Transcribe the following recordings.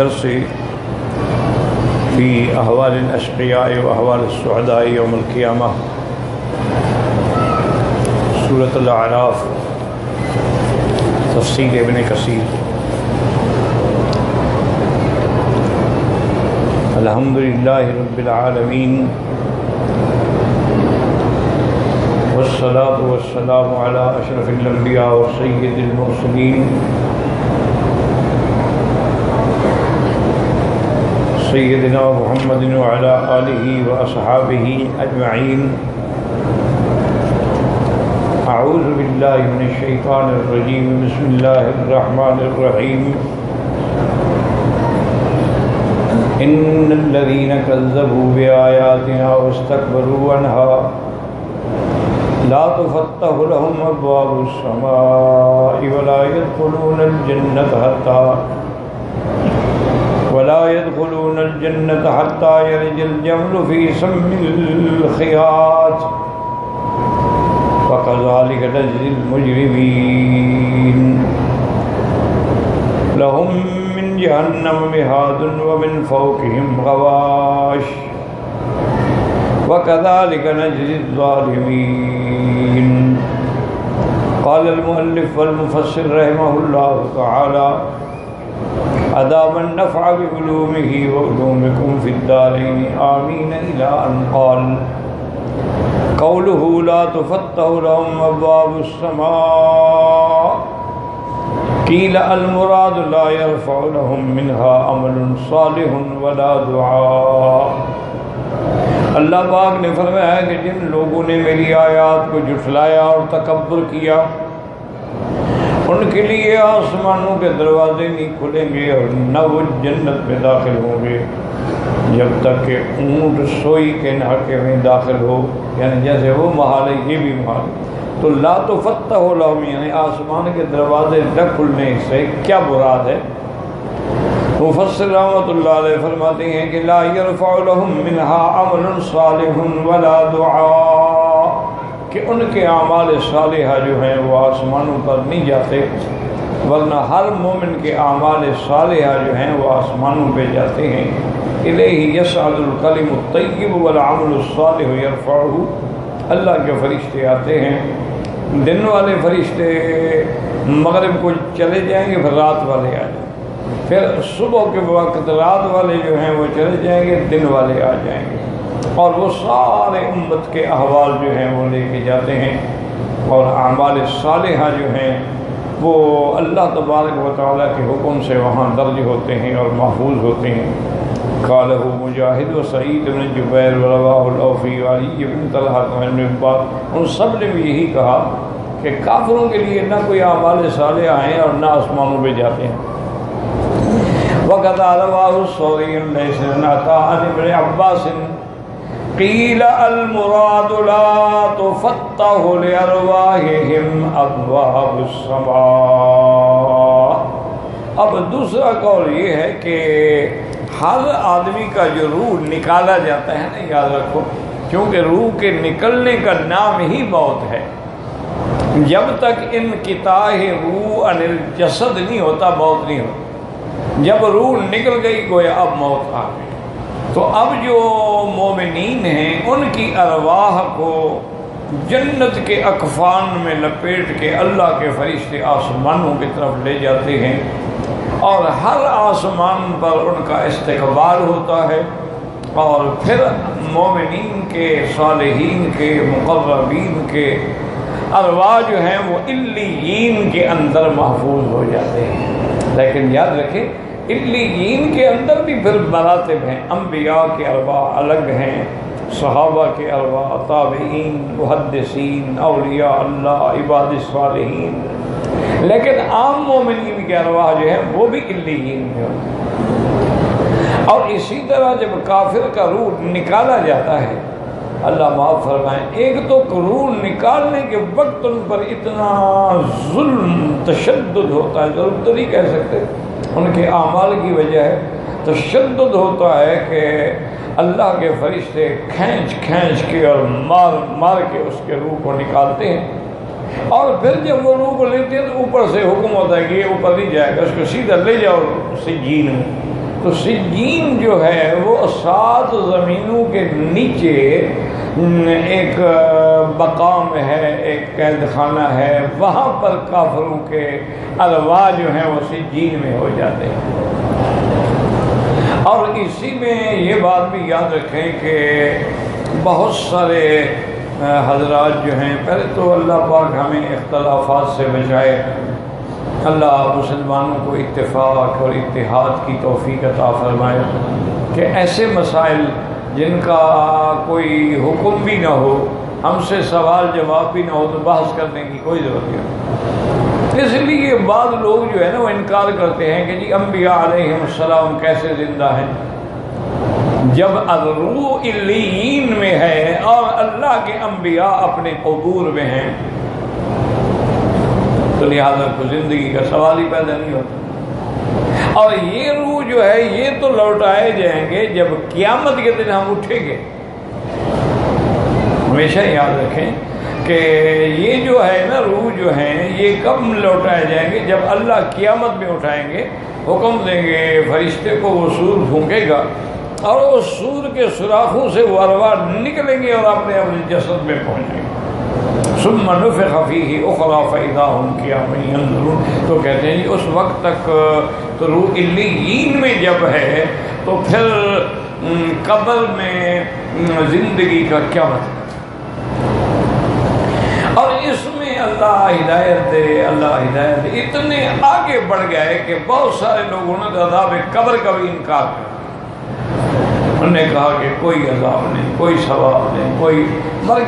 درس فی احوال الاشقیاء و احوال السعداء یوم القیامہ، سورۃ الاعراف، تفسیر ابن کثیر۔ الحمدللہ رب العالمین، والصلاة والسلام علی اشرف الانبیاء و سید المرسلین سیدنا محمد وعلی آلہ و اصحابہ اجمعین۔ اعوذ باللہ من الشیطان الرجیم، بسم اللہ الرحمن الرحیم۔ ان الذین کذبوا بآیاتنا واستکبروا عنہا لا تفتح لهم ابواب السماء ولا يدخلون الجنة حتى يلج الجمل في سم الخياط وكذلك نجزي المجرمين۔ لهم من جهنم مهاد ومن فوقهم غواش وكذلك نجزي الظالمين۔ قال المؤلف والمفسر رحمه الله تعالى أدام النفع بعلومه وعلومكم في الدارين آمين، إلى أن قال قوله لا تفتح لهم أبواب السماء قيل المراد لا يرفع لهم منها عمل صالح ولا دعاء۔ اللہ پاک نے فرمایا کہ جن لوگوں نے میری آیات کو جھٹلایا اور تکبر کیا، ان کے لیے آسمانوں کے دروازے نہیں کھلیں گے اور نہ وہ جنت میں داخل ہوں گے جب تک کہ اونٹ سوئی کے ناکے میں داخل ہو، یعنی جیسے وہ محال ہے یہ بھی محال۔ تو لا تفتح لهم یعنی آسمان کے دروازے نہ کھلنے سے کیا مراد ہے؟ مفسر رحمۃ اللہ علیہ فرماتے ہیں کہ لا يرفع لهم منها عمل صالح ولا دعاء، کہ ان کے اعمال صالحہ جو ہیں وہ آسمانوں پر نہیں جاتے، ورنہ ہر مومن کے اعمال صالحہ جو ہیں وہ آسمانوں پہ جاتے ہیں۔ الیہ یصعد الکلم الطیب والعمل الصالح یرفعہ، اللہ کے فرشتے آتے ہیں، دن والے فرشتے مغرب کو چلے جائیں گے، پھر رات والے آ جائیں گے، پھر صبح کے وقت رات والے جو ہیں وہ چلے جائیں گے، دن والے آ جائیں گے، اور وہ سارے امت کے احوال جو ہیں وہ لے کے جاتے ہیں، اور اعمال صالحہ جو ہیں وہ اللہ تبارک و تعالیٰ کے حکم سے وہاں درج ہوتے ہیں اور محفوظ ہوتے ہیں۔ قالہ مجاہد و سعید بن جبیر و رواہ الأوفی و علی بن طلحہ بن عباس، ان سب نے بھی یہی کہا کہ کافروں کے لیے نہ کوئی اعمال صالحہ ہیں اور نہ آسمانوں پہ جاتے ہیں۔ وقد رواه الثوری ليس عطاء عن ابن عباس قیل المراد لا تفتح لأرواحهم ابواب السماء۔ اب دوسرا قول یہ ہے کہ ہر آدمی کا جو روح نکالا جاتا ہے نا، یاد رکھو، کیونکہ روح کے نکلنے کا نام ہی موت ہے، جب تک انقطاع روح عن الجسد نہیں ہوتا موت نہیں ہوتی۔ جب روح نکل گئی گویا اب موت آ گئی۔ تو اب جو مومنین ہیں ان کی ارواح کو جنت کے اکفان میں لپیٹ کے اللہ کے فرشتے آسمانوں کی طرف لے جاتے ہیں، اور ہر آسمان پر ان کا استقبال ہوتا ہے، اور پھر مومنین کے، صالحین کے، مقربین کے ارواح جو ہیں وہ علیین کے اندر محفوظ ہو جاتے ہیں۔ لیکن یاد رکھیں علیین کے اندر بھی پھر مراتب ہیں، انبیاء کے ارواح الگ ہیں، صحابہ کے ارواح، تابعین، محدثین، اولیاء اللہ، عباد الصالحین، لیکن عام مومنین کے ارواح جو ہیں وہ بھی علیین میں ہوتے ہیں۔ اور اسی طرح جب کافر کا روح نکالا جاتا ہے، اللہ معاف فرمائیں، ایک تو روح نکالنے کے وقت ان پر اتنا ظلم تشدد ہوتا ہے، ظلم تو نہیں کہہ سکتے، ان کے اعمال کی وجہ ہے تشدد ہوتا ہے کہ اللہ کے فرشتے کھینچ کھینچ کے اور مار مار کے اس کے روح کو نکالتے ہیں، اور پھر جب وہ روح کو لیتے ہیں تو اوپر سے حکم ہوتا ہے کہ یہ اوپر نہیں جائے گا، اس کو سیدھا لے جاؤ سجین میں، تو سجین جو ہے وہ 7 زمینوں کے نیچے ایک مقام ہے، ایک قید خانہ ہے، وہاں پر کافروں کے ارواح جو ہیں وہ سجین میں ہو جاتے ہیں۔ اور اسی میں یہ بات بھی یاد رکھیں کہ بہت سارے حضرات جو ہیں، پہلے تو اللہ پاک ہمیں اختلافات سے بچائے، اللہ مسلمانوں کو اتفاق اور اتحاد کی توفیق عطا فرمائے کہ ایسے مسائل جن کا کوئی حکم بھی نہ ہو، ہم سے سوال جواب بھی نہ ہو، تو بحث کرنے کی کوئی ضرورت نہیں۔ اس لیے بعض لوگ جو ہے نا وہ انکار کرتے ہیں کہ جی انبیاء علیہم السلام کیسے زندہ ہیں جب الروح علیین میں ہے اور اللہ کے انبیاء اپنے قبور میں ہیں، تو لہذا کوئی زندگی کا سوال ہی پیدا نہیں ہوتا۔ اور یہ روح جو ہے یہ تو لوٹائے جائیں گے جب قیامت کے دن ہم اٹھیں گے۔ ہمیشہ یاد رکھیں کہ یہ جو ہے نا روح جو ہیں یہ کب لوٹائے جائیں گے؟ جب اللہ قیامت میں اٹھائیں گے، حکم دیں گے فرشتے کو، وہ سور پھونکے گا اور اس سور کے سوراخوں سے وہ ارواح نکلیں گے اور اپنے جسد میں پہنچیں گے۔ ثم نفخ فیہ اخری فاذا ہم قیام ینظرون، تو کہتے ہیں جی اس وقت تک تو روح علیین میں جب ہے تو پھر قبر میں زندگی کا کیا مطلب؟ اور اس میں اللہ ہدایت دے، اللہ ہدایت دے۔ اتنے آگے بڑھ گئے کہ بہت سارے لوگوں نے عذاب قبر کا بھی انکار کیا، انہوں نے کہا کہ کوئی عذاب نہیں، کوئی ثواب نہیں، کوئی مر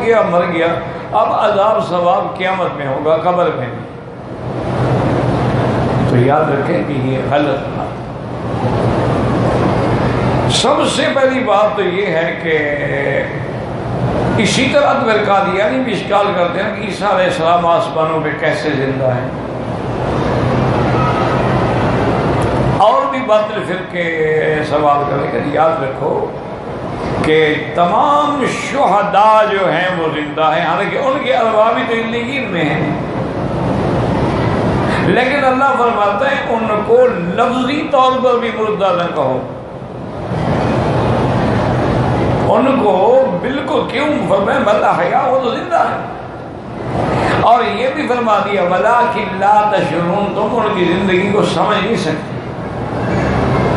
گیا، اب عذاب ثواب قیامت میں ہوگا، قبر میں نہیں۔ تو یاد رکھیں کہ یہ غلط بات۔ سب سے پہلی بات تو یہ ہے کہ اسی طرح پھر قادیانی بھی اشکال کرتے ہیں کہ عیسیٰ علیہ السلام آسمانوں پہ کیسے زندہ ہیں، اور بھی باطل فرقے سوال کریں کہ یاد رکھو کہ تمام شہداء جو ہیں وہ زندہ ہیں، حالانکہ ان کے ارواح بھی تو علیین میں ہیں، لیکن اللہ فرماتا ہے ان کو لفظی طور پر بھی مردہ نہ کہو، ان کو بالکل کیوں فرمایا بل احیاء، وہ تو زندہ ہے۔ اور یہ بھی فرما دیا ولکن لا تشعرون، تم ان کی زندگی کو سمجھ نہیں سکتے،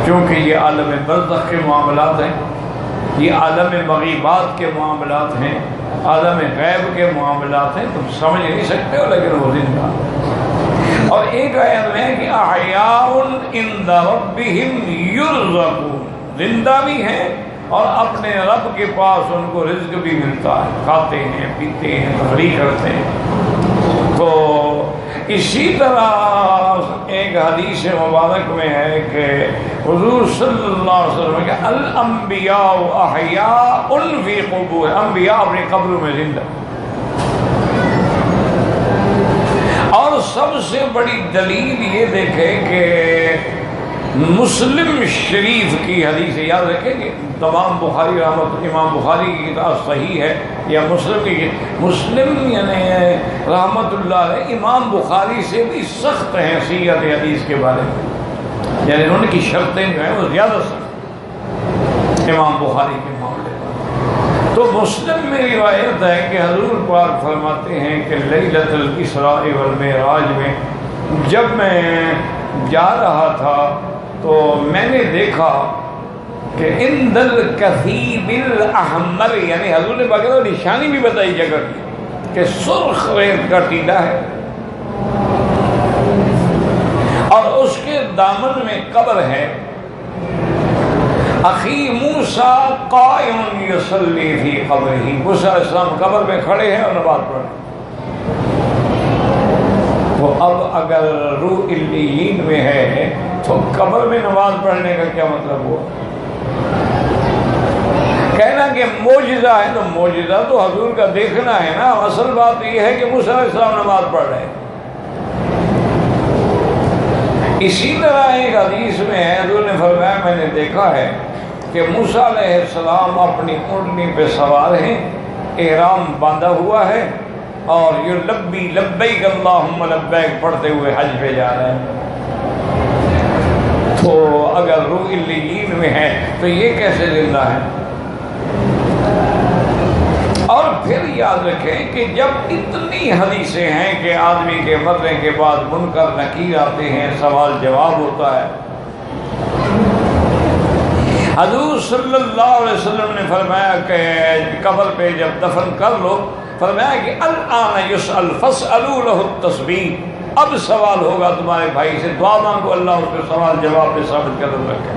کیونکہ یہ عالم برزخ کے معاملات ہیں، یہ عالم مغیبات کے معاملات ہیں، عالم غیب کے معاملات ہیں، تم سمجھ نہیں سکتے ہو لیکن وہ زندہ۔ اور ایک آیت میں ہے کہ احیاء عند ربہم یرزقون، زندہ بھی ہیں اور اپنے رب کے پاس ان کو رزق بھی ملتا ہے، کھاتے ہیں، پیتے ہیں، تفریح کرتے ہیں۔ تو اسی طرح ایک حدیث مبارک میں ہے کہ حضور صلی اللہ علیہ وسلم کہ الانبیاء احیاء فی قبور، انبیاء اپنی قبروں میں زندہ۔ اور سب سے بڑی دلیل یہ دیکھیں کہ مسلم شریف کی حدیث یاد رکھیں گے، تمام بخاری رحمت، امام بخاری کی کتاب صحیح ہے یا مسلم کی، مسلم یعنی رحمت اللہ علیہ امام بخاری سے بھی سخت ہیں صحت حدیث کے بارے میں، یعنی ان کی شرطیں جو ہیں وہ زیادہ سخت امام بخاری کے معاملے میں۔ تو مسلم میں روایت ہے کہ حضور پاک فرماتے ہیں کہ لیلۃ الاسراء والمعراج میں جب میں جا رہا تھا تو میں نے دیکھا کہ عند الکثیب الاحمر، یعنی حضور نے باقاعدہ نشانی بھی بتائی جگہ کی کہ سرخ ریت کا ٹیلا ہے اور اس کے دامن میں قبر ہے، اخی موسیٰ قائم یصلی فی قبرہ، موسیٰ علیہ السلام قبر میں کھڑے ہیں اور نماز پڑھ رہے ہیں۔ تو اب اگر روح علیین میں ہے تو قبر میں نماز پڑھنے کا کیا مطلب ہوا؟ کہنا کہ معجزہ ہے تو معجزہ تو حضور کا دیکھنا ہے نا، اصل بات یہ ہے کہ موسیٰ علیہ السلام نماز پڑھ رہے ہیں۔ اسی طرح ایک حدیث میں ہے حضور نے فرمایا میں نے دیکھا ہے کہ موسیٰ علیہ السلام اپنی اونٹنی پہ سوار ہیں، احرام باندھا ہوا ہے اور یہ لبی لبیک اللہم لبیک پڑھتے ہوئے حج پہ جا رہے ہیں۔ تو اگر روح علیین میں ہے تو یہ کیسے زندہ ہے؟ اور پھر یاد رکھیں کہ جب اتنی حدیثیں ہیں کہ آدمی کے مرنے کے بعد منکر نکیر آتے ہیں، سوال جواب ہوتا ہے۔ حضور صلی اللہ علیہ وسلم نے فرمایا کہ قبر پہ جب دفن کر لو، فرمایا کہ الآن یسأل فاسألوا له التثبیت، اب سوال ہوگا تمہارے بھائی سے، دعا مانگو اللہ اس کے سوال جواب پہ ثابت قدم رکھے۔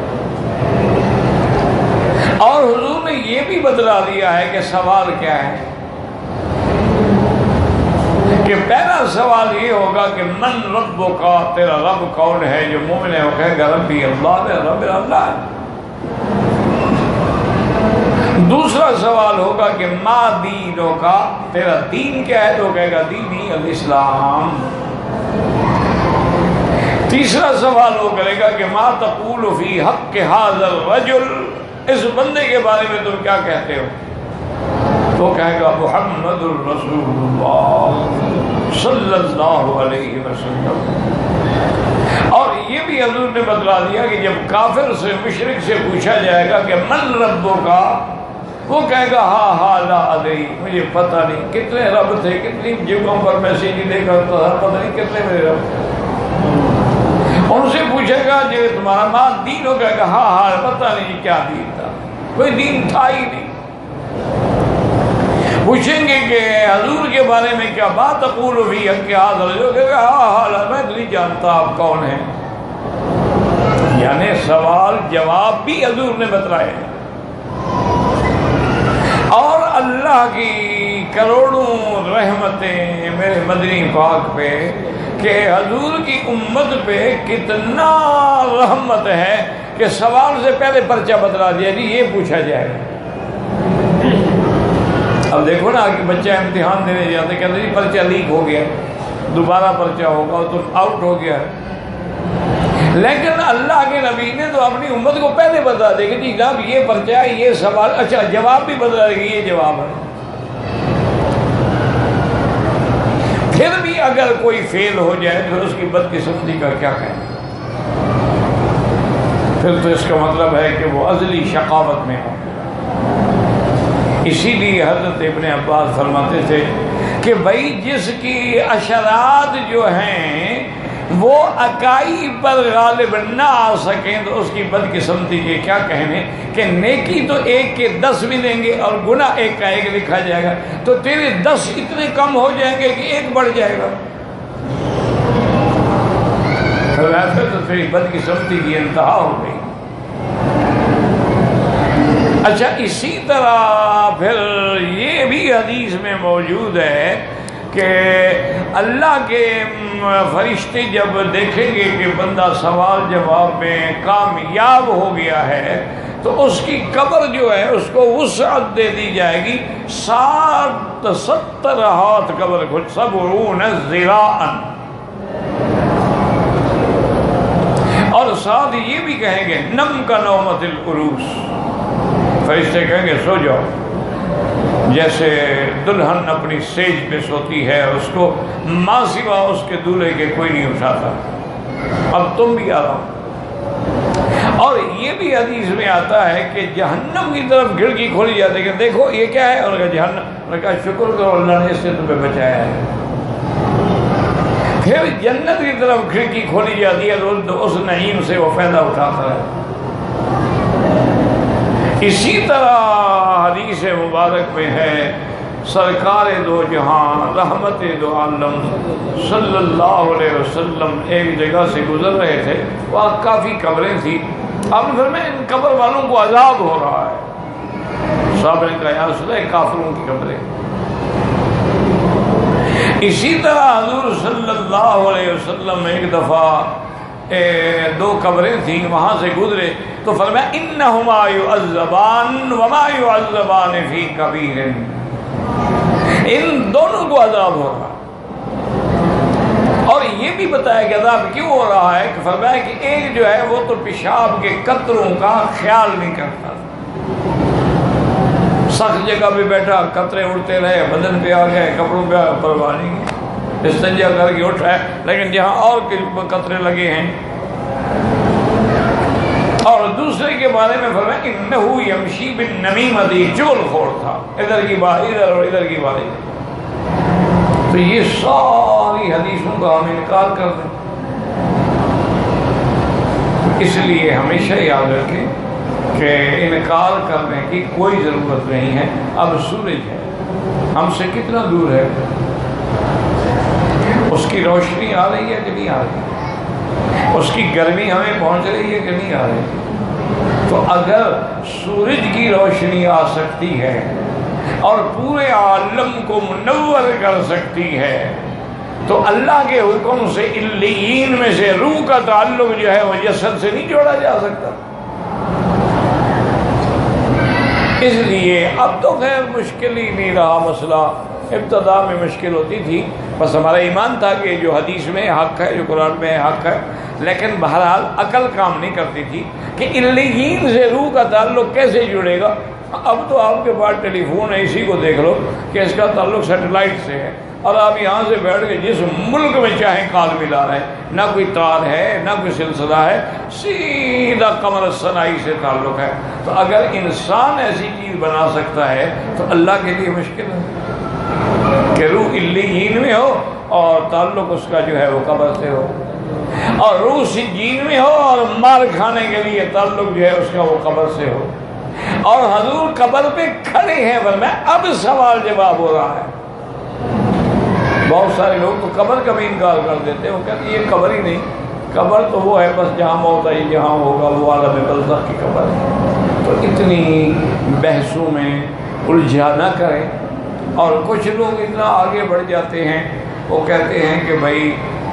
اور حضور نے یہ بھی بتلا دیا ہے کہ سوال کیا ہے، کہ پہلا سوال یہ ہوگا کہ من ربک، تیرا رب کون ہے؟ جو مومن ہے وہ کہے گا ربی اللہ، میرا رب اللہ ہے۔ دوسرا سوال ہوگا کہ ما دینک، تیرا دین کیا ہے؟ تو کہے گا دینی الاسلام۔ تیسرا سوال وہ کرے گا کہ ما تقول فی حق ھذا الرجل، اس بندے کے بارے میں تم کیا کہتے ہو؟ تو کہے گا محمد الرسول اللہ صلی اللہ علیہ وسلم۔ اور یہ بھی حضور نے بتلا دیا کہ جب کافر سے، مشرک سے پوچھا جائے گا کہ من ربک، وہ کہے گا ہاں ہاں لا ادری، مجھے پتہ نہیں کتنے رب تھے، کتنی جگہوں پر میسیج دے کرتا تھا، پتہ نہیں کتنے میرے رب تھے۔ ان سے پوچھے گا جو تمہارا ماں دین ہو، کہے گا ہاں ہاں پتہ نہیں کیا دین تھا، کوئی دین تھا ہی نہیں۔ پوچھیں گے کہ حضور کے بارے میں کیا بات تقول فی حق ھذا الرجل، کہے گا ہاں ہاں میں تو نہیں جانتا آپ کون ہیں۔ یعنی سوال جواب بھی حضور نے بتلائے۔ اور اللہ کی کروڑوں رحمتیں میرے مدنی پاک پہ کہ حضور کی امت پہ کتنا رحمت ہے کہ سوال سے پہلے پرچہ بتلا دیا جی یہ پوچھا جائے گا۔ اب دیکھو نا کہ بچہ امتحان دینے جاتے کہتے جی پرچہ لیک ہو گیا، دوبارہ پرچہ ہوگا تو آؤٹ ہو گیا۔ لیکن اللہ کے نبی نے تو اپنی امت کو پہلے بتا دے کہ جی جناب یہ پرچہ ہے، یہ سوال، اچھا جواب بھی بتا دے کہ یہ جواب ہے۔ پھر بھی اگر کوئی فیل ہو جائے تو اس کی بدقسمتی کا کیا کہیں؟ پھر تو اس کا مطلب ہے کہ وہ ازلی شقاوت میں ہو۔ اسی لیے حضرت ابن عباس فرماتے تھے کہ بھائی جس کی اشارات جو ہیں وہ اکائی پر غالب نہ آ سکیں تو اس کی بدقسمتی کے کیا کہنے، کہ نیکی تو 1 کے 10 بھی دیں گے اور گناہ 1 کا 1 لکھا جائے گا، تو تیرے 10 اتنے کم ہو جائیں گے کہ 1 بڑھ جائے گا۔ ویسے تو تیری بدقسمتی کی انتہا ہو گئی۔ اچھا اسی طرح پھر یہ بھی حدیث میں موجود ہے کہ اللہ کے فرشتے جب دیکھیں گے کہ بندہ سوال جواب میں کامیاب ہو گیا ہے تو اس کی قبر جو ہے اس کو وسعت دے دی جائے گی 70 ہاتھ قبر کو، 70 ذراعاً۔ اور ساتھ یہ بھی کہیں گے نم کا نومت العروس، فرشتے کہیں گے سو جاؤ، جیسے دلہن اپنی سیج پہ سوتی ہے، اس کو ماں سوا اس کے دولہے کے کوئی نہیں اٹھاتا، اب تم بھی آ رہا۔ اور یہ بھی حدیث میں آتا ہے کہ جہنم کی طرف کھڑکی کھولی جاتی ہے کہ دیکھو یہ کیا ہے، اور جہنم نے کہا شکر کرو اللہ نے اس سے تمہیں بچایا ہے۔ پھر جنت کی طرف کھڑکی کھولی جاتی ہے تو اس نعیم سے وہ فائدہ اٹھاتا ہے۔ اسی طرح حدیث مبارک میں ہے سرکار دو جہاں رحمت دو عالم صلی اللہ علیہ وسلم ایک جگہ سے گزر رہے تھے، وہاں کافی قبریں تھیں۔ اب پھر میں ان قبر والوں کو عذاب ہو رہا ہے، صاحب نے کہا یا رسول اللہ کافروں کی قبریں۔ اسی طرح حضور صلی اللہ علیہ وسلم ایک دفعہ 2 قبریں تھیں، وہاں سے گزرے تو فرمایا انہما یعذبان وما یعذبان فی کبیر، ان دونوں کو عذاب ہو رہا۔ اور یہ بھی بتایا کہ عذاب کیوں ہو رہا ہے، کہ فرمایا کہ ایک جو ہے وہ تو پیشاب کے قطروں کا خیال نہیں کرتا، سخت جگہ پہ بیٹھا قطرے اڑتے رہے، بدن پہ آ گئے، کپڑوں پہ پرواہ نہیں، استنجا کر کے اٹھا ہے، لیکن جہاں اور قطرے لگے ہیں اور دوسرے کے بارے میں فرمایا انہ یمشی بالنمیمۃ، چغل خور تھا، ادھر کی بات ادھر اور ادھر کی بات ادھر۔ تو یہ ساری حدیثوں کا ہم انکار کر دیں۔ اس لیے ہمیشہ یاد رکھیں کہ انکار کرنے کی کوئی ضرورت نہیں ہے۔ اب سورج ہے، ہم سے کتنا دور ہے؟ اس کی روشنی آ رہی ہے کہ نہیں آ رہی؟ اس کی گرمی ہمیں پہنچ رہی ہے کہ نہیں آ رہی؟ تو اگر سورج کی روشنی آ سکتی ہے اور پورے عالم کو منور کر سکتی ہے تو اللہ کے حکم سے علیین میں سے روح کا تعلق جو ہے وہ جسد سے نہیں جوڑا جا سکتا۔ اس لیے اب تو خیر مشکل ہی نہیں رہا مسئلہ، ابتدا میں مشکل ہوتی تھی، بس ہمارا ایمان تھا کہ جو حدیث میں حق ہے، جو قرآن میں حق ہے، لیکن بہرحال عقل کام نہیں کرتی تھی کہ علیین سے روح کا تعلق کیسے جڑے گا۔ اب تو آپ کے پاس ٹیلی فون ہے، اسی کو دیکھ لو کہ اس کا تعلق سیٹلائٹ سے ہے، اور آپ یہاں سے بیٹھ کے جس ملک میں چاہیں کال ملا رہے ہیں، نہ کوئی تار ہے نہ کوئی سلسلہ ہے، سیدھا قمر الصناعی سے تعلق ہے۔ تو اگر انسان ایسی چیز بنا سکتا ہے تو اللہ کے لیے مشکل ہے کہ روح علیین میں ہو اور تعلق اس کا جو ہے وہ قبر سے ہو، اور روح سجین میں ہو اور مار کھانے کے لیے تعلق جو ہے اس کا وہ قبر سے ہو، اور حضور قبر پہ کھڑے ہیں، ورنہ اب سوال جواب ہو رہا ہے۔ بہت سارے لوگ تو قبر کا بھی انکار کر دیتے ہیں، وہ کہتے ہیں یہ قبر ہی نہیں، قبر تو وہ ہے بس جہاں موت آئی جہاں ہوگا وہ عالم برزخ کی قبر ہے۔ تو اتنی بحثوں میں الجھا نہ کریں۔ اور کچھ لوگ اتنا آگے بڑھ جاتے ہیں، وہ کہتے ہیں کہ بھائی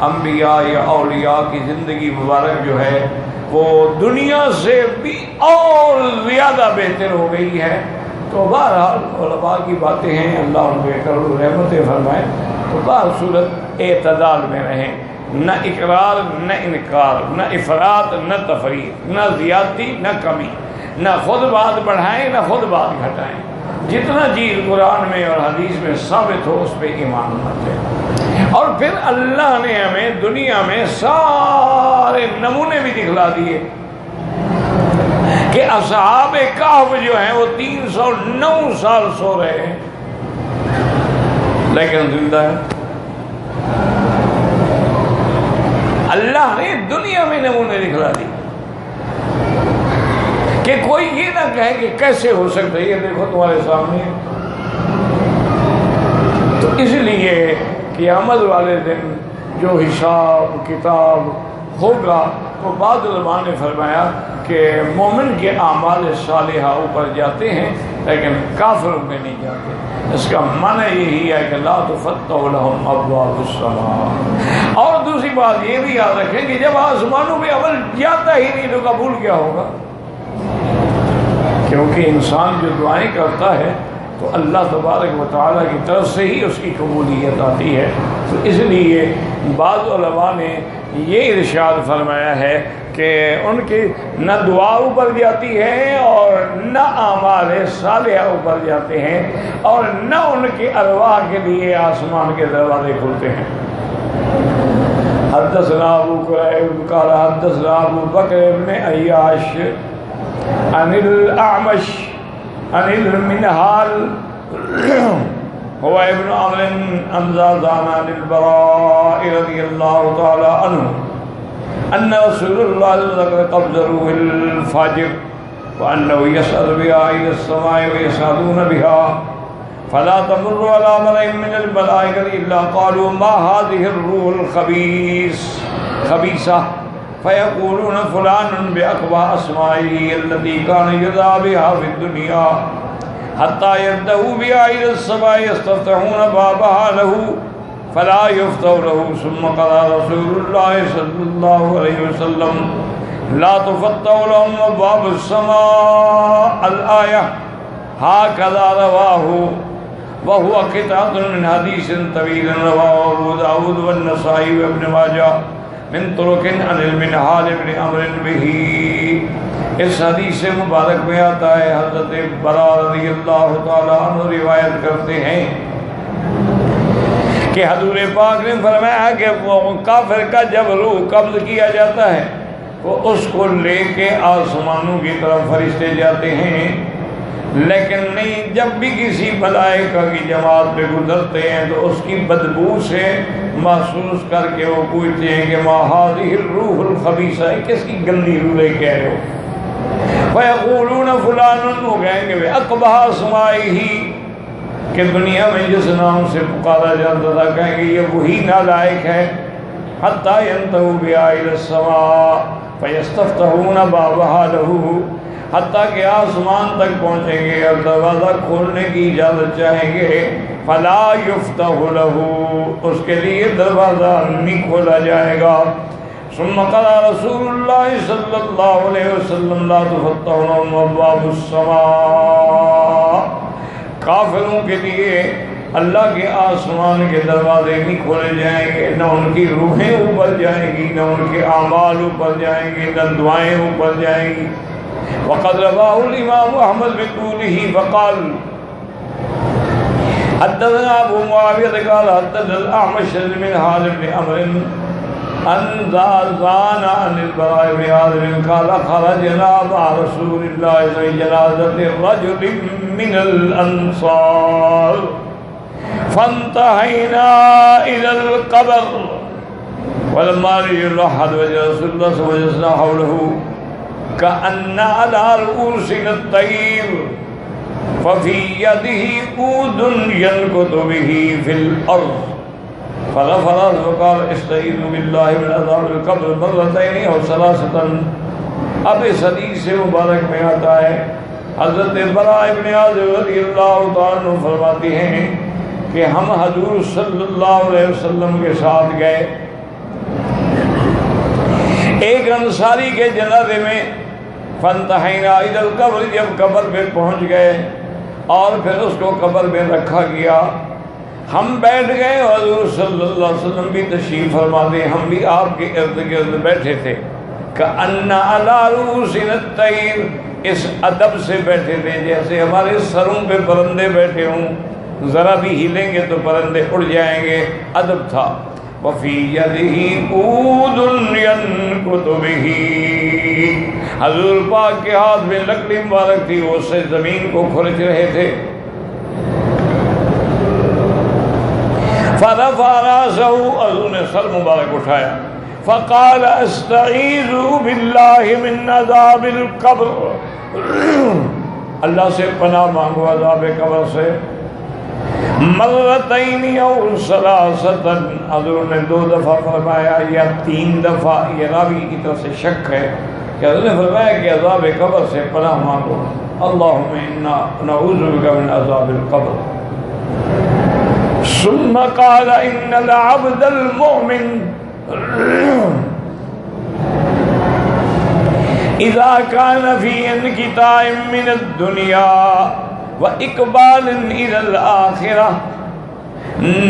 انبیاء یا اولیاء کی زندگی مبارک جو ہے وہ دنیا سے بھی اور زیادہ بہتر ہو گئی ہے۔ تو بہرحال علماء کی باتیں ہیں، اللہ ان پہ کرم رحمتیں فرمائے۔ تو بہر صورت اعتدال میں رہیں، نہ اقرار نہ انکار، نہ افراط نہ تفریط، نہ زیادتی نہ کمی، نہ خود بات بڑھائیں نہ خود بات گھٹائیں۔ جتنا چیز قرآن میں اور حدیث میں ثابت ہو اس پہ ایمان رکھیں۔ اور پھر اللہ نے ہمیں دنیا میں سارے نمونے بھی دکھلا دیے کہ اصحاب کہف جو ہیں وہ 309 سال سو رہے ہیں لیکن زندہ ہے۔ اللہ نے دنیا میں نمونے دکھلا دی کہ کوئی یہ نہ کہے کہ کیسے ہو سکتا ہے، یہ دیکھو تمہارے سامنے۔ تو اس لیے قیامت والے دن جو حساب کتاب ہوگا تو بعض علماء نے فرمایا کہ مومن کے اعمال صالحہ اوپر جاتے ہیں لیکن کافروں میں نہیں جاتے۔ اس کا معنی یہی ہے کہ لا تفتح لهم ابواب السماء۔ اور دوسری بات یہ بھی یاد رکھیں کہ جب آسمانوں پہ عمل جاتا ہی نہیں تو قبول کیا ہوگا؟ کیونکہ انسان جو دعائیں کرتا ہے تو اللہ تبارک و تعالیٰ کی طرف سے ہی اس کی قبولیت آتی ہے۔ تو اس لیے بعض علماء نے یہ ارشاد فرمایا ہے کہ ان کی نہ دعا اوپر جاتی ہے اور نہ اعمال صالحہ اوپر جاتے ہیں اور نہ ان کی ارواح کے لیے آسمان کے دروازے کھلتے ہیں۔ حدثنا ابو قریب قال حدثنا ابو بکر بن عیاش عن الاعمش عن المنہال هو ابن عمرو عن زازان عن البراء رضی اللہ تعالی عنہ ان رسول اللہ صلی اللہ علیہ وسلم قبض روح الفاجر وانه يصعد بها الى السماء ويصعدون بها فلا تمر على ملأ من الملائكة الا قالوا ما هذه الروح الخبيثة فيقولون فلان بأقبح أسمائه التي كان يدعى بها في الدنيا حتى يبدأوا بها إلى السماء يستفتحون بابها له فلا يفتح له ثم قال رسول الله صلى الله عليه وسلم لا تفتح لهم أبواب السماء الآية هكذا رواه وهو قطعة من حديث طويل رواه أبو داود والنسائي وابن ماجه من طرق عن المنہال ابن عمرو به۔ اس حدیث مبارک میں آتا ہے حضرت براء رضی اللہ تعالیٰ عنہ روایت کرتے ہیں کہ حضور پاک نے فرمایا کہ کافر کا جب روح قبض کیا جاتا ہے وہ اس کو لے کے آسمانوں کی طرف فرشتے جاتے ہیں، لیکن نہیں، جب بھی کسی ملائکہ کی جماعت پہ گزرتے ہیں تو اس کی بدبو سے محسوس کر کے وہ پوچھتے ہیں کہ ما هذه الروح الخبیثہ، کس کی گندی روح لے کے آئے ہو؟ فیقولون فلان، وہ کہیں گے اقبح اسمائہ، کہ دنیا میں جس نام سے پکارا جاتا تھا، کہیں گے یہ وہی نالائق ہے۔ حتی ینتہوا بہا الی السماء فیستفتحون بابہا لہ، حتیٰ کہ آسمان تک پہنچیں گے اور دروازہ کھولنے کی اجازت چاہیں گے، فلا یفتح لہ، اس کے لیے دروازہ نہیں کھولا جائے گا۔ ثم قال رسول اللہ صلی اللہ علیہ وسلم لا تفتح لهم ابواب السماء، کافروں کے لیے اللہ کے آسمان کے دروازے نہیں کھولے جائیں گے، نہ ان کی روحیں اوپر جائیں گی، نہ ان کے اعمال اوپر جائیں گے، نہ دعائیں اوپر جائیں گی۔ وقد رواه الامام احمد بطوله فقال حدثنا ابو معاویہ قال حدثنا الاعمش من حال بن عمرو عن زازان عن البراء بن عازب قال خرجنا مع رسول الله في جنازة رجل من الانصار فانتهينا الى القبر ولما رجل احد وجه رسول الله صلى الله عليه وسلم حوله كأن على رؤوسنا الطير ففي يده عود ينكت به في الأرض فغفر وقال استعيذوا بالله من عذاب القبر مرتين أو ثلاثة۔ اب اس حدیث سے مبارک میں آتا ہے حضرت براء بن عازب رضی اللہ تعالیٰ عنہ فرماتے ہیں کہ ہم حضور صلی اللہ علیہ وسلم کے ساتھ گئے ایک انصاری کے جنازے میں، فانتہینا الی القبر، جب قبر پہ پہنچ گئے اور پھر اس کو قبر میں رکھا گیا، ہم بیٹھ گئے اور حضور صلی اللہ علیہ وسلم بھی تشریف فرماتے، ہم بھی آپ کے ارد گرد بیٹھے تھے۔ کأن علی رؤوسنا الطیر، اس ادب سے بیٹھے تھے جیسے ہمارے سروں پہ پرندے بیٹھے ہوں، ذرا بھی ہلیں گے تو پرندے اڑ جائیں گے، ادب تھا۔ وفی یدہ عود ینکت بہ، حضور پاک کے ہاتھ میں لکڑی مبارک تھی، وہ سے زمین کو کھرچ رہے تھے۔ فرفع راسہ، حضور نے سر مبارک اٹھایا، فقال استعیذ باللہ من عذاب القبر، اللہ سے پناہ مانگو عذاب قبر سے۔ مرتین او ثلاثتن، حضور نے 2 دفعہ فرمایا یا 3 دفعہ، یہ راوی کی طرف سے شک ہے کہ حضور نے فرمایا کہ عذاب قبر سے پناہ مانگو، اللہم انا نعوذ بک من عذاب القبر۔ ثم قال ان العبد المؤمن اذا كان في انقطاع من الدنيا وإقبال إلى الآخرة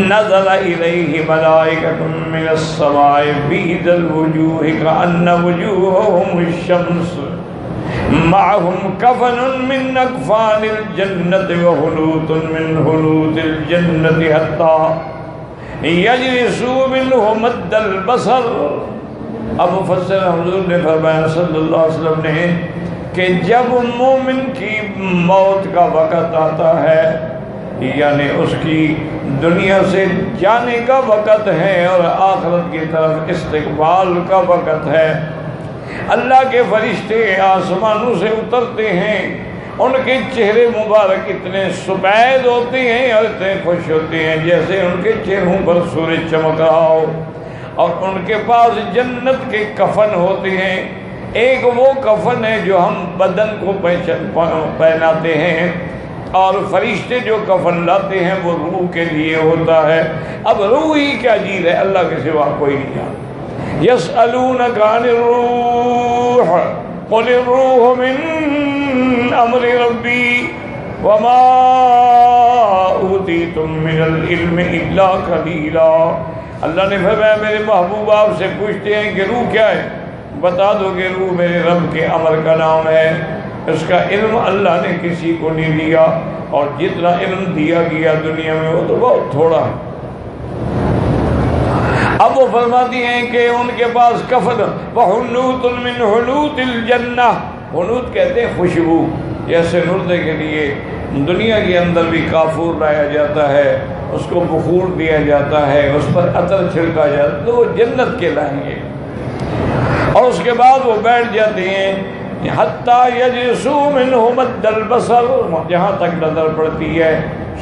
نزل إليه ملائكة من السماء بيض الوجوه كأن وجوههم الشمس معهم كفن من أكفان الجنة وهنوط من هنوط الجنة حتى يجلسوا منه مد البصر۔ اب مفسر حضور نے فرمایا صلی اللہ علیہ وسلم نے کہ جب مومن کی موت کا وقت آتا ہے، یعنی اس کی دنیا سے جانے کا وقت ہے اور آخرت کی طرف استقبال کا وقت ہے، اللہ کے فرشتے آسمانوں سے اترتے ہیں، ان کے چہرے مبارک اتنے سفید ہوتے ہیں اور اتنے خوش ہوتے ہیں جیسے ان کے چہروں پر سورج چمک رہا ہو، اور ان کے پاس جنت کے کفن ہوتے ہیں۔ ایک وہ کفن ہے جو ہم بدن کو پہناتے ہیں، اور فرشتے جو کفن لاتے ہیں وہ روح کے لیے ہوتا ہے۔ اب روح ہی کیا چیز ہے، اللہ کے سوا کوئی نہیں جانتا۔ یسألونک عن الروح قل الروح من امر ربی وما اوتیتم من العلم الا قلیلا۔ اللہ نے فرمایا میرے محبوب آپ سے پوچھتے ہیں کہ روح کیا ہے، بتا دو کہ روح میرے رب کے امر کا نام ہے، اس کا علم اللہ نے کسی کو نہیں دیا، اور جتنا علم دیا گیا دنیا میں وہ تو بہت تھوڑا ہے۔ اب وہ فرماتی ہیں کہ ان کے پاس کفن وحنوت من حنوت الجنہ، حنوت کہتے ہیں خوشبو، جیسے مردے کے لیے دنیا کے اندر بھی کافور لایا جاتا ہے، اس کو بخور دیا جاتا ہے، اس پر عطر چھڑکا جاتا ہے، تو وہ جنت کے لائیں گے۔ اور اس کے بعد وہ بیٹھ جاتے ہیں حتیٰ یجلسوا منہ مد البصر، جہاں تک نظر پڑتی ہے،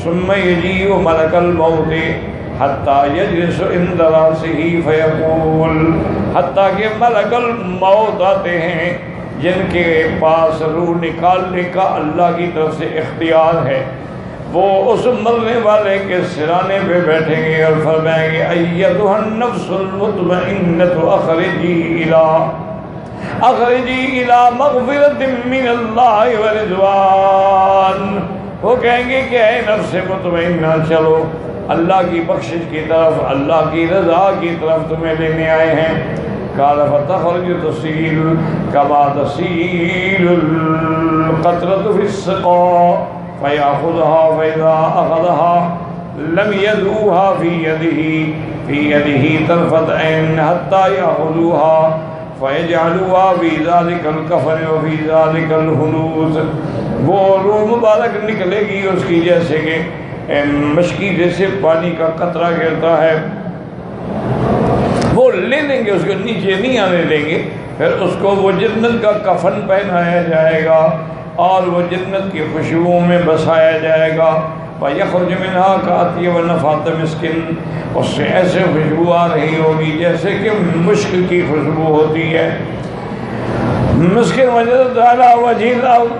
ثم یجیء ملک الموت حتیٰ یجلس عند راسہ فیقول، حتیٰ کہ ملک الموت آتے ہیں جن کے پاس روح نکالنے کا اللہ کی طرف سے اختیار ہے، وہ اس مرنے والے کے سرانے پہ بیٹھیں گے اور فرمائیں گے ایتھا النفس المطمئنۃ اخرجی الی مغفرۃ من اللہ ورضوان، وہ کہیں گے کہ اے نفس مطمئنہ چلو اللہ کی بخشش کی طرف، اللہ کی رضا کی طرف تمہیں لینے آئے ہیں۔ قال فتخرج تسيل كما تسيل القطرة في السقاء فيأخذها فإذا أخذها لم يدعوها في يده طرفة عين حتى يأخذوها فيجعلوها في ذلك الكفن وفي ذلك الحنوط، وہ روح مبارک نکلے گی اس کی جیسے کہ مشکی جیسے پانی کا قطرہ گرتا ہے، وہ لے لیں گے، اس کو نیچے نہیں آنے دیں گے، پھر اس کو وہ جنت کا کفن پہنایا جائے گا اور وہ جنت کی خوشبوؤں میں بسایا جائے گا۔ وَيَخْرُجُ مِنْهَا كَأَطْيَبَ نَفْحَةٍ مِسْكٍ، اس سے ایسے خوشبو آ رہی ہوگی جیسے کہ مشک کی خوشبو ہوتی ہے۔ مسکن وجدت علی وجہ الارض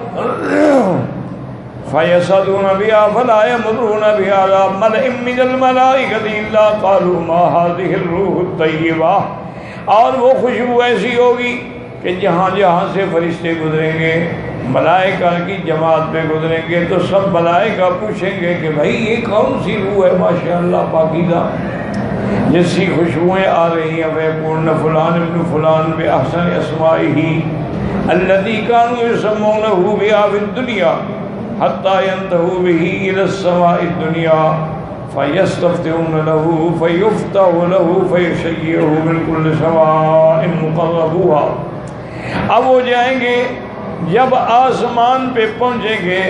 فَيَسَدُونَ بِهَا فَلَا يَمُرُّونَ بِهَا عَلَى مَلَئٍ مِّنَ الْمَلَائِكَةِ إِلَّا قَالُوا مَا هَٰذِهِ الرُّوحُ الطَّيِّبَةُ، اور وہ خوشبو ایسی ہوگی کہ جہاں جہاں سے فرشتے گزریں گے، ملائکہ کی جماعت پہ گزریں گے تو سب ملائکہ پوچھیں گے کہ بھائی یہ کون سی روح ہے ماشاءاللہ پاکیزہ جس کی خوشبوئیں آ رہی ہیں؟ فَيَقُولُونَ فُلَانٌ ابْنُ فُلَانٍ بِأَحْسَنِ أَسْمَائِهِ الَّذِي كَانُوا يُسَمُّونَهُ بِهَا فِي الدُّنْيَا حَتَّى يَنْتَهُوا بِهِ إِلَى السَّمَاءِ الدُّنْيَا فَيَسْتَفْتِحُونَ لَهُ فَيُفْتَحُ لَهُ فَيُشَيِّعُهُ مِنْ كُلِّ سَمَاءٍ مُقَرَّبُوهَا، اب وہ جائیں گے جب آسمان پہ پہنچیں گے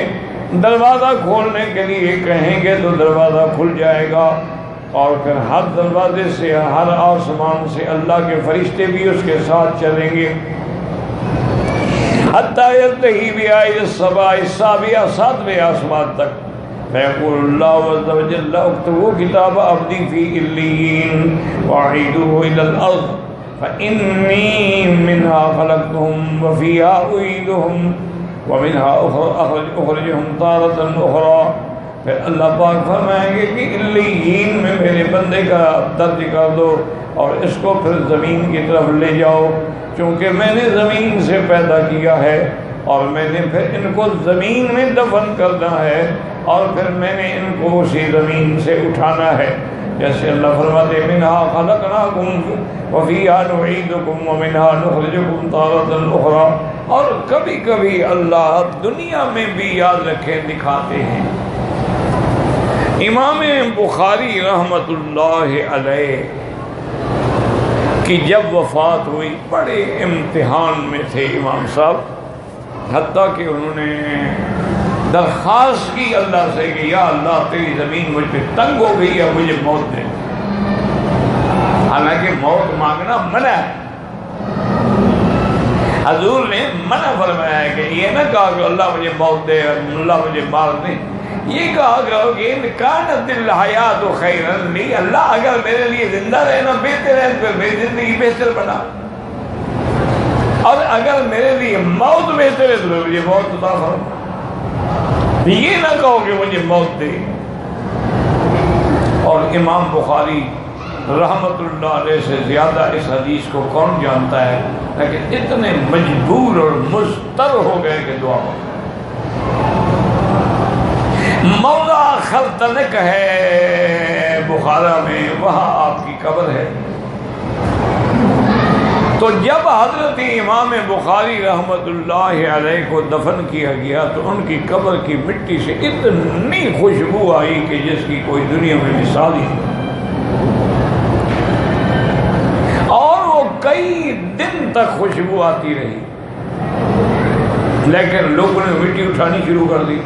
دروازہ کھولنے کے لیے کہیں گے تو دروازہ کھل جائے گا، اور پھر ہر دروازے سے ہر آسمان سے اللہ کے فرشتے بھی اس کے ساتھ چلیں گے حتیٰ ينتہی بہا الی السماء السابعہ، ساتویں آسمان تک۔ فیقول اللہ عز وجل اکتبوا کتاب عبدی فی علیین واعیدوہ الی الارض فإنی منہا خلقتہم وفیہا اعیدہم ومنہا اخرجہم تارۃ اخری۔ پھر اللہ پاک فرمائیں گے کہ علیین میں میرے بندے کا درج کر دو اور اس کو پھر زمین کی طرف لے جاؤ، چونکہ میں نے زمین سے پیدا کیا ہے اور میں نے پھر ان کو زمین میں دفن کرنا ہے اور پھر میں نے ان کو اسی زمین سے اٹھانا ہے، جیسے اللہ فرماتے منہا خلقناکم وفیہا نعیدکم ومنہا نخرجکم تارۃ اخری۔ اور کبھی کبھی اللہ دنیا میں بھی یاد رکھے دکھاتے ہیں۔ امام بخاری رحمت اللہ علیہ کی جب وفات ہوئی بڑے امتحان میں تھے امام صاحب، حتیٰ کہ انہوں نے درخواست کی اللہ سے کہ یا اللہ تیری زمین مجھ پہ تنگ ہو گئی ہے، مجھے موت دے۔ حالانکہ موت مانگنا منع ہے، حضور نے منع فرمایا ہے کہ یہ نہ کہا کہ اللہ مجھے موت دے، اللہ مجھے مار دے، یہ کہا کہ ان کانت الحیات خیرا لی، اللہ اگر میرے لیے زندہ رہنا بہتر ہے تو میری زندگی بہتر بنا، اور اگر میرے لیے موت بہتر ہے تو مجھے موت عطا فرما۔ یہ نہ کہو کہ مجھے موت دے۔ اور امام بخاری رحمت اللہ علیہ سے زیادہ اس حدیث کو کون جانتا ہے، لیکن اتنے مجبور اور مضطر ہو گئے کہ دعا مانگو۔ مولا خلطنک ہے بخارا میں، وہاں آپ کی قبر ہے۔ تو جب حضرت امام بخاری رحمت اللہ علیہ کو دفن کیا گیا تو ان کی قبر کی مٹی سے اتنی خوشبو آئی کہ جس کی کوئی دنیا میں مثال ہی نہیں۔ کئی دن تک خوشبو آتی رہی، لیکن لوگوں نے مٹی اٹھانی شروع کر دی،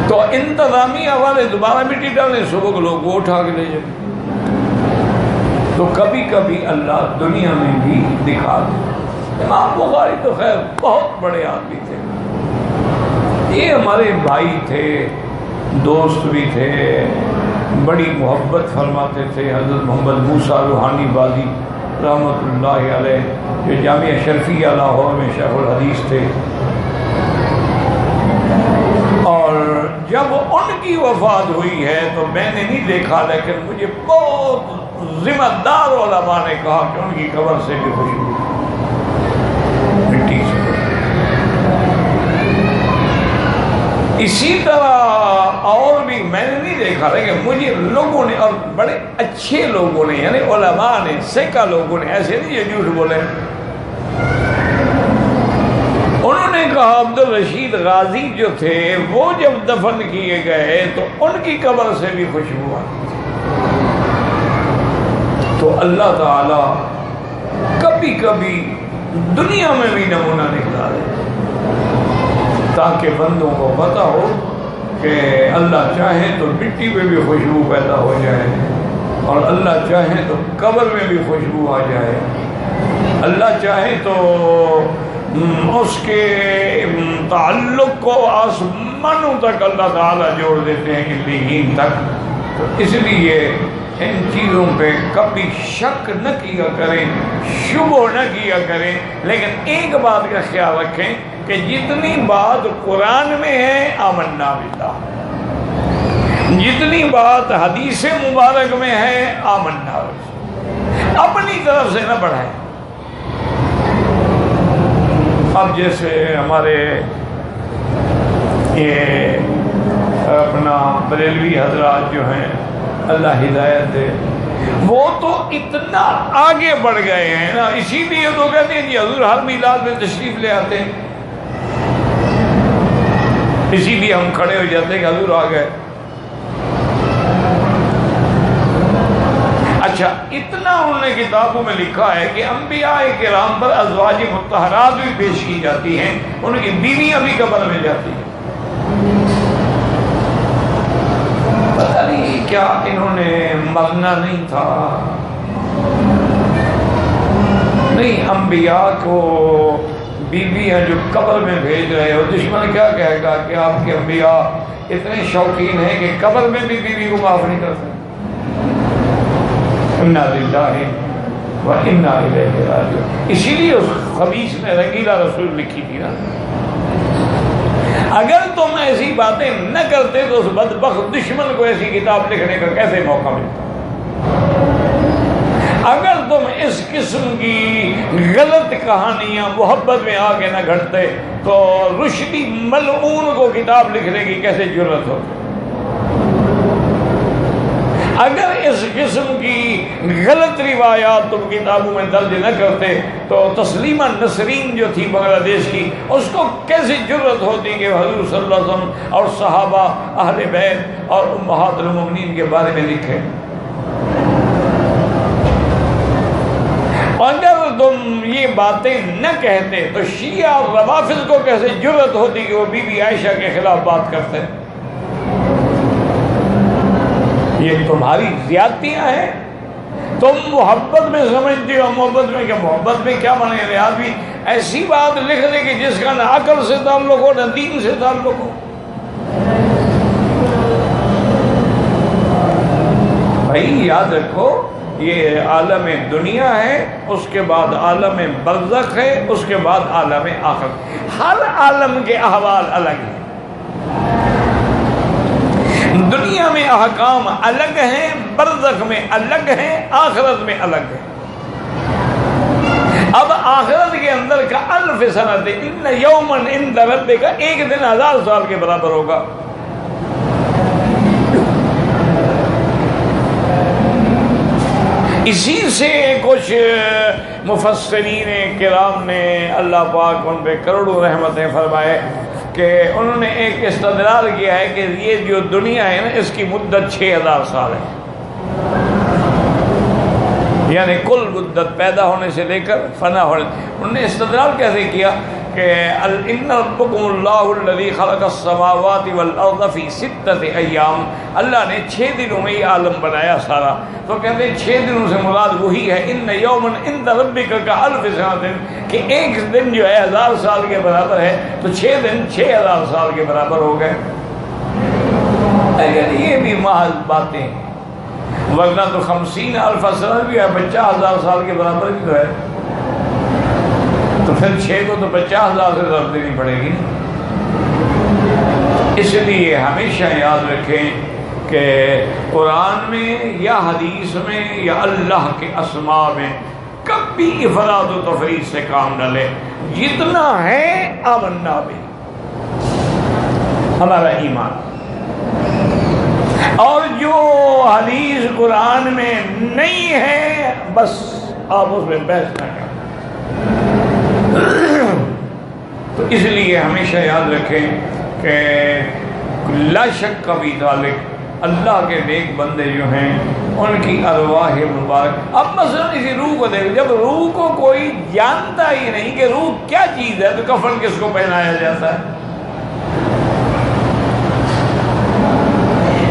تو انتظامیہ والے دوبارہ مٹی ڈالیں، صبح کو لوگ وہ اٹھا کے لے جائیں۔ تو کبھی کبھی اللہ دنیا میں بھی دکھا دے۔ امام بخاری تو خیر بہت بڑے آدمی تھے، یہ ہمارے بھائی تھے، دوست بھی تھے، بڑی محبت فرماتے تھے۔ حضرت محمد موسیٰ روحانی بازی رحمۃ اللہ علیہ جو جامعہ شرفیہ لاہور میں شیخ الحدیث تھے، اور جب ان کی وفات ہوئی ہے تو میں نے نہیں دیکھا، لیکن مجھے بہت ذمہ دار علماء نے کہا کہ ان کی قبر سے بھی خوشبو مٹی سے۔ اسی طرح اور بھی میں نے نہیں دیکھا، لیکن مجھے لوگوں نے، اور بڑے اچھے لوگوں نے، یعنی علماء نے، سکہ لوگوں نے، ایسے نہیں جو جھوٹ بولے، انہوں نے کہا عبدالرشید غازی جو تھے وہ جب دفن کیے گئے تو ان کی قبر سے بھی خوشبو آئی تھی۔ تو اللہ تعالی کبھی کبھی دنیا میں بھی نمونہ نکلا دے تاکہ بندوں کو پتہ ہو کہ اللہ چاہے تو مٹی میں بھی خوشبو پیدا ہو جائے، اور اللہ چاہے تو قبر میں بھی خوشبو آ جائے، اللہ چاہے تو اس کے تعلق کو آسمانوں تک اللہ تعالیٰ جوڑ دیتے ہیں، علیین تک۔ تو اس لیے ان چیزوں پہ کبھی شک نہ کیا کریں، شبہ نہ کیا کریں، لیکن ایک بات کا خیال رکھیں کہ جتنی بات قرآن میں ہے آمنا باللہ، جتنی بات حدیث مبارک میں ہے آمنا باللہ، اپنی طرف سے نہ بڑھائیں۔ اب جیسے ہمارے یہ اپنا بریلوی حضرات جو ہیں، اللہ ہدایت دے، وہ تو اتنا آگے بڑھ گئے ہیں نا، اسی لیے تو کہتے ہیں جی حضور ہر میلاد میں تشریف لے آتے ہیں، اسی لیے ہم کھڑے ہو جاتے ہیں کہ حضور آ گئے۔ اچھا، اتنا انہوں نے کتابوں میں لکھا ہے کہ انبیاء کرام پر ازواج مطہرات بھی پیش کی جاتی ہیں، ان کی بیویاں بھی قبر میں جاتی ہیں۔ پتہ نہیں کیا انہوں نے مرنا نہیں تھا؟ نہیں، انبیاء کو بیویاں جو قبر میں بھیج رہے ہو، دشمن کیا کہے گا کہ آپ کے انبیاء اتنے شوقین ہیں کہ قبر میں بھی بیوی کو معاف نہیں کرتے۔ انا للہ و انا الیہ راجعون، اسی لیے اس خبیث نے رنگیلا رسول لکھی تھی نا۔ اگر تم ایسی باتیں نہ کرتے تو اس بدبخت دشمن کو ایسی کتاب لکھنے کا کیسے موقع ملتا؟ اگر تم اس قسم کی غلط کہانیاں محبت میں آ کے نہ گھڑتے تو رشدی ملعون کو کتاب لکھنے کی کیسے جرت ہوتی؟ اگر اس قسم کی غلط روایات تم کتابوں میں درج نہ کرتے تو تسلیمہ نسرین جو تھی بنگلہ دیش کی، اس کو کیسی جرت ہوتی کہ حضور صلی اللہ علیہ وسلم اور صحابہ، اہل بیت اور امہات المؤمنین کے بارے میں لکھے؟ اگر تم یہ باتیں نہ کہتے تو شیعہ اور روافض کو کیسے جرت ہوتی کہ وہ بی بی عائشہ کے خلاف بات کرتے؟ یہ تمہاری زیادتیاں ہیں، تم محبت میں سمجھتے ہو، محبت میں کیا، محبت میں کیا مانے؟ آدمی ایسی بات لکھ دے کہ جس کا نہ عقل سے تعلق ہو نہ دین سے تعلق ہو۔ بھائی یاد رکھو، یہ عالم دنیا ہے، اس کے بعد عالم برزخ ہے، اس کے بعد عالم آخرت۔ ہر عالم کے احوال الگ ہیں، دنیا میں احکام الگ ہیں، برزخ میں الگ ہیں، آخرت میں الگ ہیں۔ اب آخرت کے اندر کا الف سنت ان یومن عند ربک، ایک دن 1000 سال کے برابر ہوگا۔ اسی سے کچھ مفسرین کرام نے، اللہ پاک ان پہ کروڑوں رحمتیں فرمائے، کہ انہوں نے ایک استدلال کیا ہے کہ یہ جو دنیا ہے نا، اس کی مدت 6000 سال ہے۔ یعنی کل مدت پیدا ہونے سے لے کر فنا ہونے. انہوں نے استدلال کیسے کیا کہ ان ربکم اللہ الذی خلق السماوات والارض فی 6 ایام، اللہ نے 6 دنوں میں یہ عالم بنایا سارا. تو کہتے ہیں 6 دنوں سے مراد وہی ہے ان یوما عند ربک کالف سنۃ، کہ ایک دن جو ہے 1000 سال کے برابر ہے، تو 6 دن 6000 سال کے برابر ہو گئے. اگر یہ بھی محض باتیں، ورنہ تو 50,000 سنہ بھی ہے، 50,000 سال کے برابر بھی تو ہے. تو پھر 6 کو تو 50,000 سے ضرب دینی پڑے گی. اس لیے ہمیشہ یاد رکھیں کہ قرآن میں یا حدیث میں یا اللہ کے اسماء میں کبھی افراد و تفریق سے کام نہ لے. جتنا ہے آمنا بھی ہمارا ایمان، اور جو حدیث قرآن میں نہیں ہے بس آپ اس میں بحث نہ کریں. تو اس لیے ہمیشہ یاد رکھیں کہ لا شک کبھی ذالک، اللہ کے نیک بندے جو ہیں ان کی ارواح مبارک. اب مثلا اسی روح کو دیکھ، جب روح کو کوئی جانتا ہی نہیں کہ روح کیا چیز ہے تو کفن کس کو پہنایا جاتا ہے؟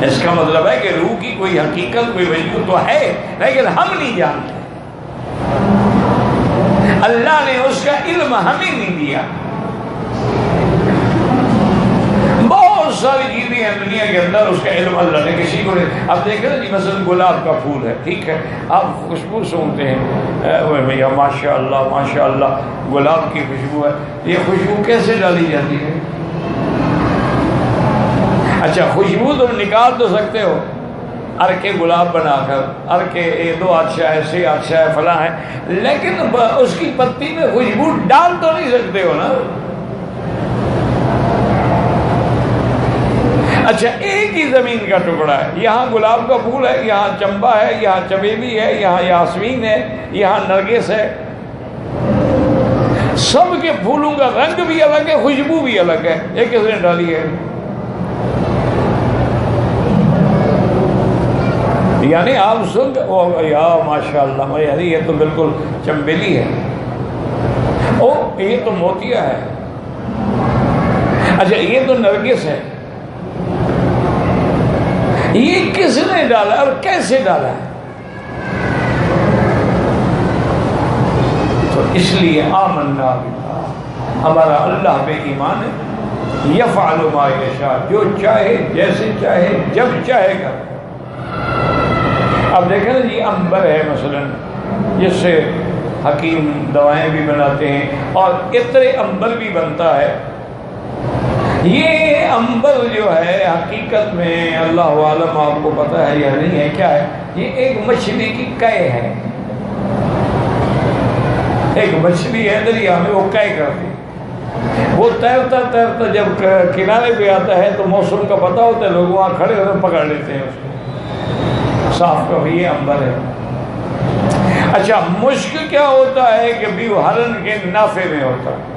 اس کا مطلب ہے کہ روح کی کوئی حقیقت، کوئی وجود تو ہے لیکن ہم نہیں جانتے. اللہ نے اس کا علم ہمیں نہیں دیا. بہت ساری چیزیں ہیں دنیا کے اندر، اس کا علم اللہ نے کسی کو نہیں. اب دیکھیں نا جی، مثلا گلاب کا پھول ہے، ٹھیک ہے، آپ خوشبو سونگتے ہیں، بھیا ماشاء اللہ ماشاء اللہ گلاب کی خوشبو ہے. یہ خوشبو کیسے ڈالی جاتی ہے؟ اچھا خوشبو تم نکال تو سکتے ہو، کے گلاب بنا کر کے یہ 2 اچھا ہے، 6 اچھا ہے، فلاں ہے، لیکن اس کی پتی میں خوشبو ڈال تو نہیں سکتے ہو نا. اچھا ایک ہی زمین کا ٹکڑا ہے، یہاں گلاب کا پھول ہے، یہاں چمبا ہے، یہاں چمیلی ہے، یہاں یاسمین ہے، یہاں نرگس ہے. سب کے پھولوں کا رنگ بھی الگ ہے، خوشبو بھی الگ ہے. یہ کس نے ڈالی ہے؟ یعنی آپ سن یا ماشاء اللہ، یعنی یہ تو بالکل چمبیلی ہے، او یہ تو موتیا ہے، اچھا یہ تو نرگس ہے. یہ کس نے ڈالا اور کیسے ڈالا ہے؟ تو اس لیے آمنا باللہ، ہمارا اللہ پہ ایمان ہے. یفعل ما یشاء، جو چاہے جیسے چاہے جب چاہے گا. اب دیکھیں نا جی، عنبر ہے مثلا، جس سے حکیم دوائیں بھی بناتے ہیں، اور عطر عنبر بھی بنتا ہے. یہ عنبر جو ہے حقیقت میں اللہ عالم آپ کو پتہ ہے یا نہیں ہے کیا ہے؟ یہ ایک مچھلی کی قے ہے. ایک مچھلی ہے دریا میں، وہ قے کرتی ہے. وہ تیرتا تیرتا جب کنارے پہ آتا ہے تو موسم کا پتہ ہوتا ہے، لوگ وہاں کھڑے ہوتے پکڑ لیتے ہیں اس کو صاف کا. یہ عنبر ہے. اچھا مشک کیا ہوتا ہے کہ بھی وہ ہرن کے نافے میں ہوتا ہے،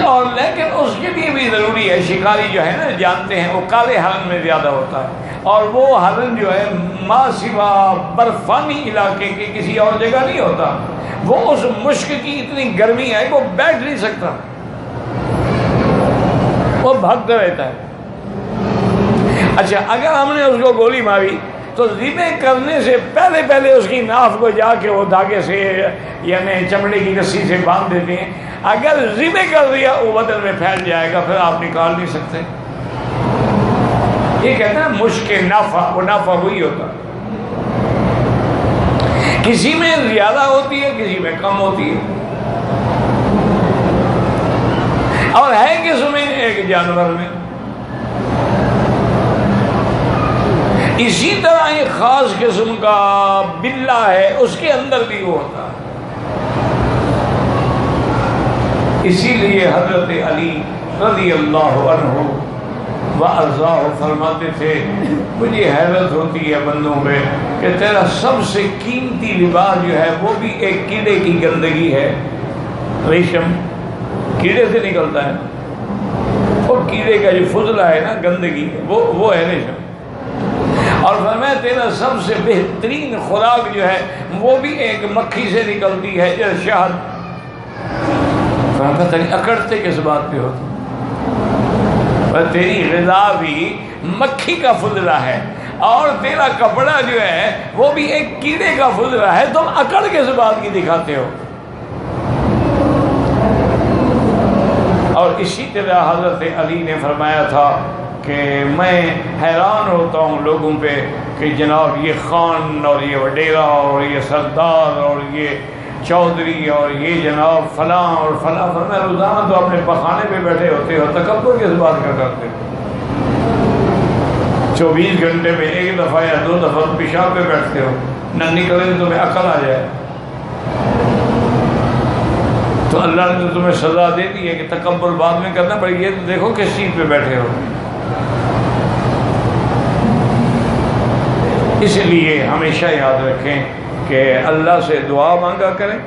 اور لیکن اس کے لیے بھی ضروری ہے، شکاری جو ہے نا جانتے ہیں وہ کالے ہرن میں زیادہ ہوتا ہے، اور وہ ہرن جو ہے ما سوا برفانی علاقے کے کسی اور جگہ نہیں ہوتا. وہ اس مشک کی اتنی گرمی ہے کہ وہ بیٹھ نہیں سکتا، وہ بھگتا رہتا ہے. اچھا اگر ہم نے اس کو گولی ماری تو ذبح کرنے سے پہلے اس کی ناف کو جا کے وہ دھاگے سے یعنی چمڑے کی رسی سے باندھ دیتے ہیں. اگر ذبح کر دیا وہ بدن میں پھیل جائے گا، پھر آپ نکال نہیں سکتے. یہ کہتے ہیں مشک نافع، وہ نافع وہی ہوتا، کسی میں زیادہ ہوتی ہے کسی میں کم ہوتی ہے. اور ہے کس میں؟ ایک جانور میں. اسی طرح ایک خاص قسم کا بلہ ہے، اس کے اندر بھی وہ ہوتا ہے. اسی لیے حضرت علی رضی اللہ عنہ وارضاہ فرماتے تھے، مجھے حیرت ہوتی ہے بندوں پہ کہ تیرا سب سے قیمتی لباس جو ہے وہ بھی ایک کیڑے کی گندگی ہے. ریشم کیڑے سے نکلتا ہے، اور کیڑے کا جو فضلہ ہے نا گندگی، وہ ہے ریشم. اور فرمایا تیرا سب سے بہترین خوراک جو ہے وہ بھی ایک مکھی سے نکلتی ہے جو شہد. فرمایا تیری اکڑتے کس بات پہ ہوتی؟ اور تیری غذا بھی مکھی کا فضلہ ہے اور تیرا کپڑا جو ہے وہ بھی ایک کیڑے کا فضلہ ہے، تم اکڑ کس بات کی دکھاتے ہو؟ اور اسی طرح حضرت علی نے فرمایا تھا کہ میں حیران ہوتا ہوں لوگوں پہ کہ جناب یہ خان اور یہ وڈیرا اور یہ سردار اور یہ چودھری اور یہ جناب فلاں اور فلاں. فرمایا روزانہ تو اپنے پخانے پہ بیٹھے ہوتے ہو، تکبر کس بات کا کرتے ہو؟ 24 گھنٹے میں ایک دفعہ یا 2 دفعہ پیشاب پہ بیٹھتے ہو، نہ نکلے تو تمہیں عقل آ جائے. تو اللہ نے تو تمہیں سزا دے دی ہے کہ تکبر بعد میں کرنا پڑے گی. تو دیکھو کس چیز پہ بیٹھے ہو. اس لیے ہمیشہ یاد رکھیں کہ اللہ سے دعا مانگا کریں،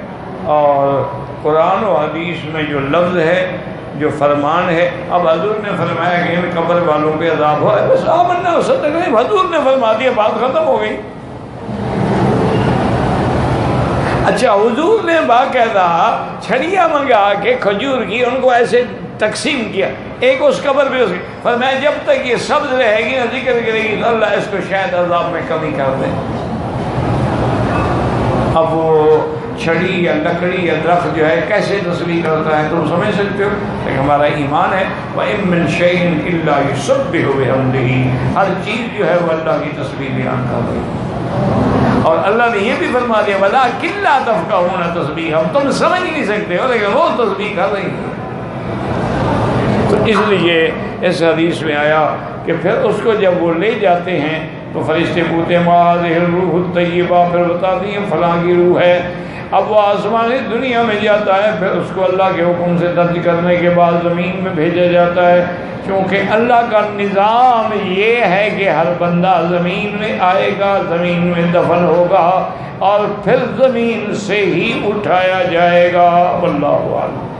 اور قرآن و حدیث میں جو لفظ ہے، جو فرمان ہے. اب حضور نے فرمایا کہ ان قبر والوں پہ عذاب ہو ہے، بس آمنا وصدقنا، حضور نے فرما دیا، بات ختم ہو گئی. اچھا حضور نے باقاعدہ چھڑیاں منگا کے کھجور کی ان کو ایسے تقسیم کیا، ایک اس قبر پہ، اس کی فرمایا جب تک یہ سبز رہے گی نہ ذکر کرے گی تو اللہ اس کو شاید عذاب میں کمی کر دے. اب وہ چھڑی یا لکڑی یا درخت جو ہے کیسے تصویر کرتا ہے تم سمجھ سکتے ہو؟ لیکن ہمارا ایمان ہے وَإِن مِّن شَيْءٍ إِلَّا يُسَبِّحُ بِحَمْدِهِ، ہر چیز جو ہے وہ اللہ کی تسبیح بیان کر رہی ہے. اور اللہ نے یہ بھی فرما دیا وَلَٰكِن لَّا تَفْقَهُونَ تَسْبِيحَهُمْ، تم سمجھ نہیں سکتے ہو لیکن وہ تسبیح کر رہی ہے. تو اس لیے اس حدیث میں آیا کہ پھر اس کو جب وہ لے جاتے ہیں تو فرشتے پوچھتے ہیں مَا هَٰذِهِ الرُّوحُ الطَّيِّبَةُ، پھر بتاتی ہیں فلاں کی روح ہے. اب وہ آسمانی دنیا میں جاتا ہے، پھر اس کو اللہ کے حکم سے درج کرنے کے بعد زمین میں بھیجا جاتا ہے، کیونکہ اللہ کا نظام یہ ہے کہ ہر بندہ زمین میں آئے گا، زمین میں دفن ہوگا اور پھر زمین سے ہی اٹھایا جائے گا. واللہ اعلم.